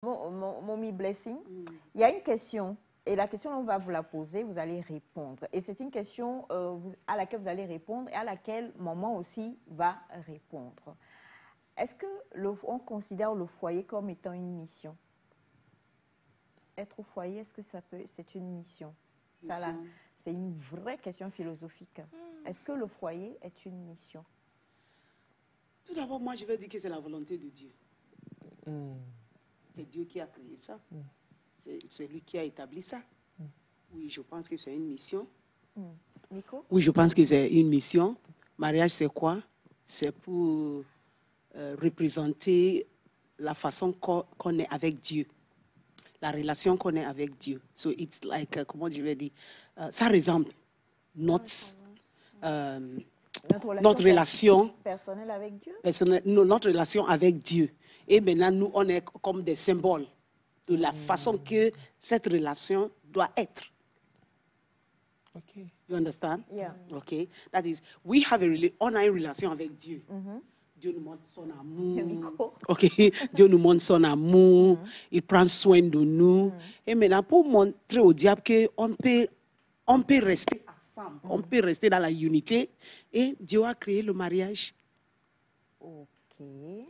Mommy Blessing, il y a une question, et la question, on va vous la poser, vous allez répondre. Et c'est une question à laquelle vous allez répondre et à laquelle maman aussi va répondre. Est-ce qu'on considère le foyer comme étant une mission? Être au foyer, est-ce que c'est une mission? C'est une vraie question philosophique. Est-ce que le foyer est une mission? Tout d'abord, moi, je vais dire que c'est la volonté de Dieu. C'est Dieu qui a créé ça. C'est lui qui a établi ça. Oui, je pense que c'est une mission. Nico? Oui, je pense que c'est une mission. Mariage, c'est quoi? C'est pour représenter la façon qu'on est avec Dieu. La relation qu'on est avec Dieu. So it's like, comment je vais dire, ça ressemble notre relation personnelle avec Dieu. Notre relation avec Dieu. Et maintenant, nous, on est comme des symboles de la façon que cette relation doit être. Okay. You understand? Yeah. Okay. That is, on a une relation avec Dieu. Dieu nous montre son amour. Okay. Dieu nous montre son amour. Il prend soin de nous. Et maintenant, pour montrer au diable qu'on peut rester ensemble, on peut rester dans la unité. Et Dieu a créé le mariage.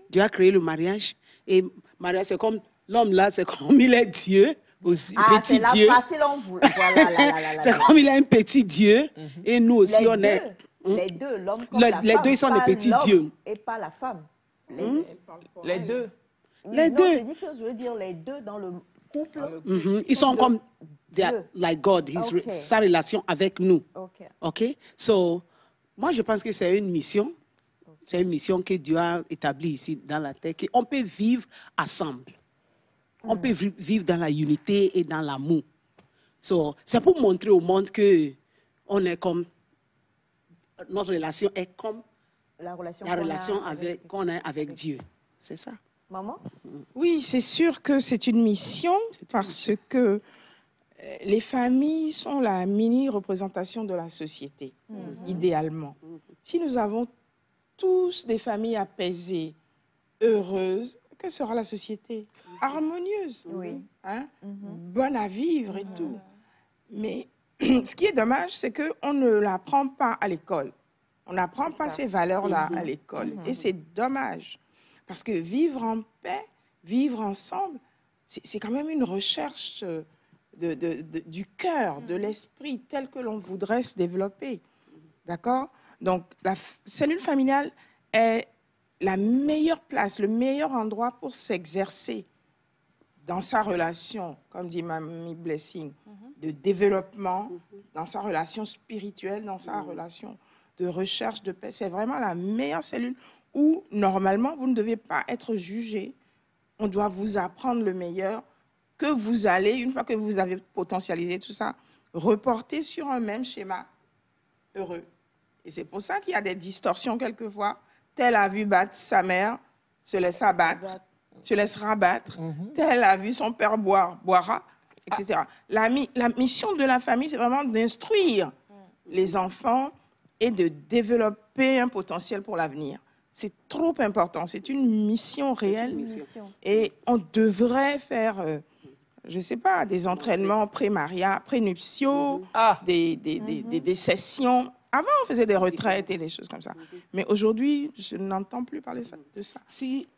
Dieu a créé le mariage. Et mariage, c'est comme l'homme là, c'est comme il est Dieu. Aussi, petit Dieu. C'est comme il est un petit Dieu. Et nous aussi, on est. Les deux, l'homme comme la femme. Les deux, ils sont des petits dieux. Et pas la femme. Les deux. Les deux. Je veux dire les deux dans le couple. Ils sont comme like God, sa relation avec nous. OK? So, moi, je pense que c'est une mission. C'est une mission que Dieu a établie ici dans la terre. On peut vivre ensemble. On peut vivre dans la unité et dans l'amour. So, c'est pour montrer au monde que on est comme, notre relation est comme la relation qu'on a avec Dieu. C'est ça. Maman? Oui, c'est sûr que c'est une mission parce que les familles sont la mini-représentation de la société, idéalement. Si nous avons tous des familles apaisées, heureuses, que sera la société? Harmonieuse, hein? Bonne à vivre et tout. Mais ce qui est dommage, c'est qu'on ne l'apprend pas à l'école. On n'apprend pas ces valeurs-là à l'école. Et c'est dommage. Parce que vivre en paix, vivre ensemble, c'est quand même une recherche du cœur, de l'esprit, tel que l'on voudrait se développer. D'accord? Donc, la cellule familiale est la meilleure place, le meilleur endroit pour s'exercer dans sa relation, comme dit Mamie Blessing, de développement, dans sa relation spirituelle, dans sa relation de recherche de paix. C'est vraiment la meilleure cellule où, normalement, vous ne devez pas être jugé. On doit vous apprendre le meilleur que vous allez, une fois que vous avez potentialisé tout ça, reporter sur un même schéma heureux. Et c'est pour ça qu'il y a des distorsions quelquefois. Tel a vu battre sa mère, se laisse abattre, se laissera battre. Tel a vu son père boire, boira, etc. La mission de la famille, c'est vraiment d'instruire les enfants et de développer un potentiel pour l'avenir. C'est trop important. C'est une mission réelle. Et on devrait faire, je ne sais pas, des entraînements pré-mariat, pré-nuptiaux, des sessions. Avant, on faisait des retraites et des choses comme ça. Mais aujourd'hui, je n'entends plus parler de ça. Si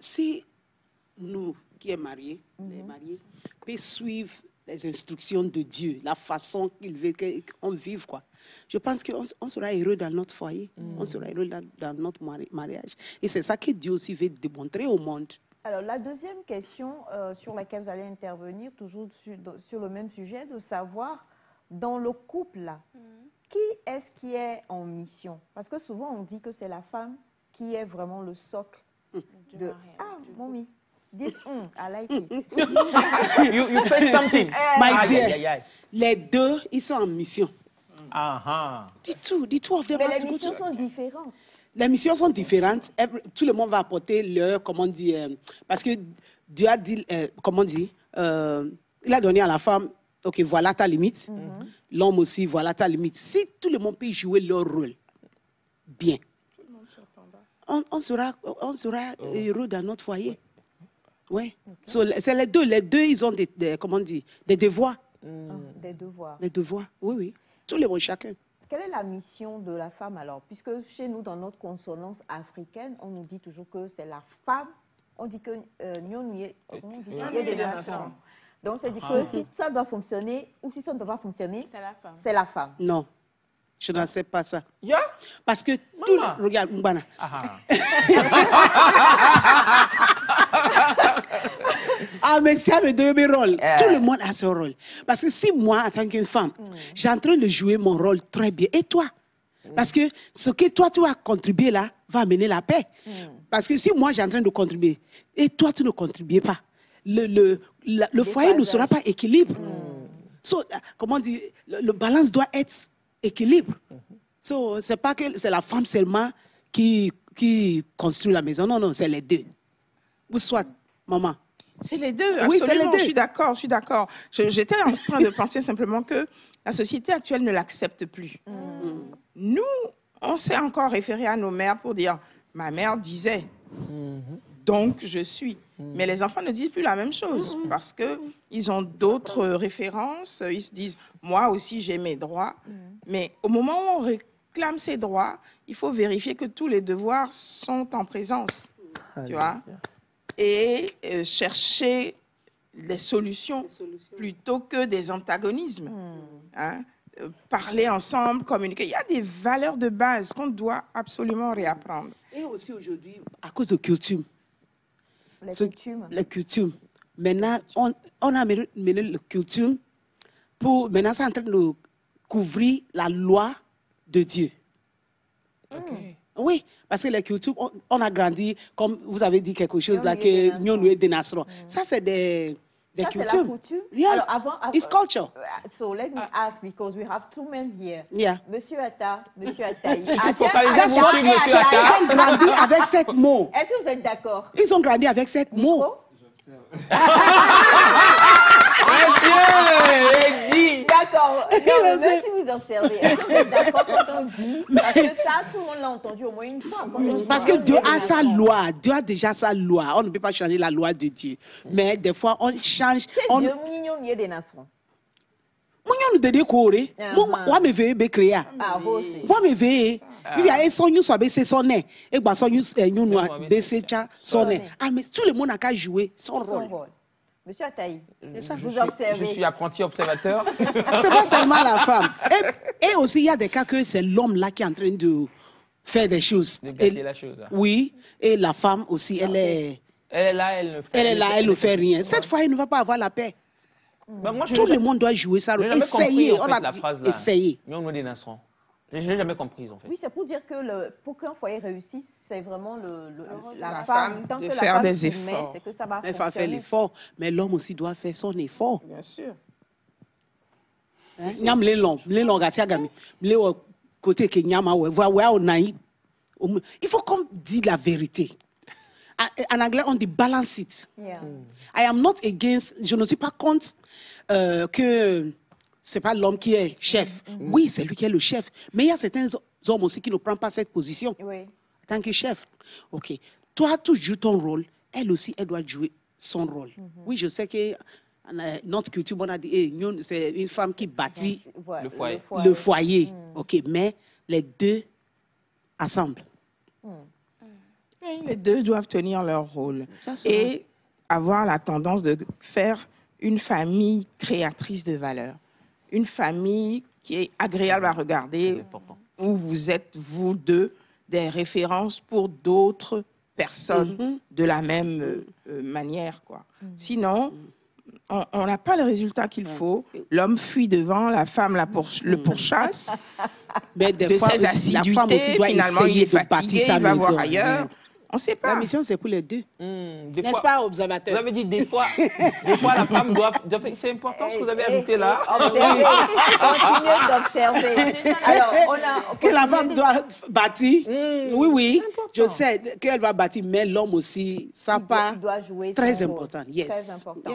nous, qui sommes mariés, les mariés, peuvent suivre les instructions de Dieu, la façon qu'il veut qu'on vive, quoi. Je pense qu'on sera heureux dans notre foyer, on sera heureux dans notre mariage. Et c'est ça que Dieu aussi veut démontrer au monde. Alors, la deuxième question sur laquelle vous allez intervenir, toujours sur le même sujet, de savoir, dans le couple, là, qui est-ce qui est en mission? Parce que souvent, on dit que c'est la femme qui est vraiment le socle de... Ah, mommy, this, I like it. you said something. My dear, les deux, ils sont en mission. The two of them. Mais les missions sont différentes. Les missions sont différentes. Tout le monde va apporter leur, comment dire, parce que Dieu a dit, comment dire, il a donné à la femme, ok, voilà ta limite. L'homme aussi, voilà ta limite. Si tout le monde peut jouer leur rôle bien, on sera heureux dans notre foyer. Oui. Okay. C'est les deux. Les deux, ils ont comment on dit, des devoirs. Des devoirs. Des devoirs, oui, oui. Tous les mots, chacun. Quelle est la mission de la femme alors? Puisque chez nous, dans notre consonance africaine, on nous dit toujours que c'est la femme. On dit que des nations. Donc, c'est dit que si ça doit fonctionner ou si ça ne doit pas fonctionner, c'est la femme. Non, je n'accepte pas ça. Yeah? Parce que tout le... Regarde, Mbana. Ah, mais ça me donne mes rôles. Tout le monde a son rôle. Parce que si moi, en tant qu'une femme, j'ai en train de jouer mon rôle très bien, et toi? Parce que ce que toi, tu as contribué là, va amener la paix. Parce que si moi, j'ai en train de contribuer, et toi, tu ne contribues pas, le foyer ne sera pas équilibre. So, comment dire, le balance doit être équilibre. So, c'est pas que c'est la femme seulement qui construit la maison. Non, non, c'est les deux. Ou soit, maman. C'est les deux, oui, absolument, c'est les deux. Je suis d'accord. J'étais en train de penser simplement que la société actuelle ne l'accepte plus. Nous, on s'est encore référé à nos mères pour dire « ma mère disait, donc je suis ». Mais les enfants ne disent plus la même chose parce qu'ils ont d'autres références. Ils se disent « moi aussi, j'ai mes droits ». Mais au moment où on réclame ses droits, il faut vérifier que tous les devoirs sont en présence. Tu vois ? Et chercher les solutions plutôt que des antagonismes. Hein? Parler ensemble, communiquer. Il y a des valeurs de base qu'on doit absolument réapprendre. Et aussi aujourd'hui, à cause de coutumes. Les coutumes. Maintenant, on a mené les coutumes pour... Maintenant, c'est en train de couvrir la loi de Dieu. Okay. Oui, parce que les coutumes, on a grandi, comme vous avez dit quelque chose là, que nous est des nations. Ça, c'est des coutumes. C'est la coutume. Yeah. Alors, avant, it's culture. So let me ask, because we have two men here. Yeah. Monsieur Atta, Monsieur Attaï. Focalisez-vous sur Monsieur Atta. Ils ont grandi avec sept mots. Est-ce que vous êtes d'accord? Ils ont grandi avec sept mots. Monsieur, dit. D'accord. Non, même si vous observez, est-ce que vous êtes d'accord quand on dit, parce que ça, tout le monde l'a entendu au moins une fois. Parce que Dieu a sa loi. Dieu a déjà sa loi. On ne peut pas changer la loi de Dieu. Mais des fois, on change. C'est Dieu, nous y des nations. Moi, nous devons courir. Moi, me veux be créer. Ah, aussi. Moi, me veux. Il y a un son, nous sommes c'est sonné. Et bah, son, nous nous sonné. Ah, mais tout le monde a qu'à jouer son rôle. Monsieur Attaï, vous observez. Je suis apprenti observateur. C'est pas seulement la femme. Et aussi, il y a des cas que c'est l'homme là qui est en train de faire des choses. De gâter la chose. Oui, et la femme aussi, elle est là, elle ne fait rien. Cette fois, elle ne va pas avoir la paix. Ben moi, tout le monde doit jouer ça. Essayer. On a la phrase là. Essayer. Mais on des nations. Je ne l'ai jamais comprise en fait. Oui, c'est pour dire que pour qu'un foyer réussisse, c'est vraiment la femme tant de que faire la femme des efforts. C'est que ça va elle va faire l'effort, mais l'homme aussi doit faire son effort. Bien sûr. Il faut qu'on dise la vérité. En anglais, on dit balance it. Yeah. I am not against, je ne suis pas contre que c'est pas l'homme qui est chef. Oui, c'est lui qui est le chef. Mais il y a certains hommes aussi qui ne prennent pas cette position en tant que chef. OK. Toi, tu joues ton rôle. Elle aussi, elle doit jouer son rôle. Oui, je sais que notre culture, on a dit, c'est une femme qui bâtit le foyer. OK. Mais les deux ensemble. Les deux doivent tenir leur rôle et avoir la tendance de faire une famille créatrice de valeur. Une famille qui est agréable à regarder, où vous êtes, vous deux, des références pour d'autres personnes de la même manière, quoi. Sinon, on n'a pas le résultat qu'il faut. L'homme fuit devant, la femme le pourchasse. Mais de ses assiduités, finalement, il est fatigué, il va voir ailleurs. On ne sait pas. La mission, c'est pour les deux. N'est-ce pas, observateur? Vous avez dit des fois la femme doit... C'est important ce que vous avez ajouté là. Observer. Continuez d'observer. Alors, que la femme doit bâtir. Oui, oui. Je sais qu'elle va bâtir, mais l'homme aussi, ça part très important. Yes. Très important.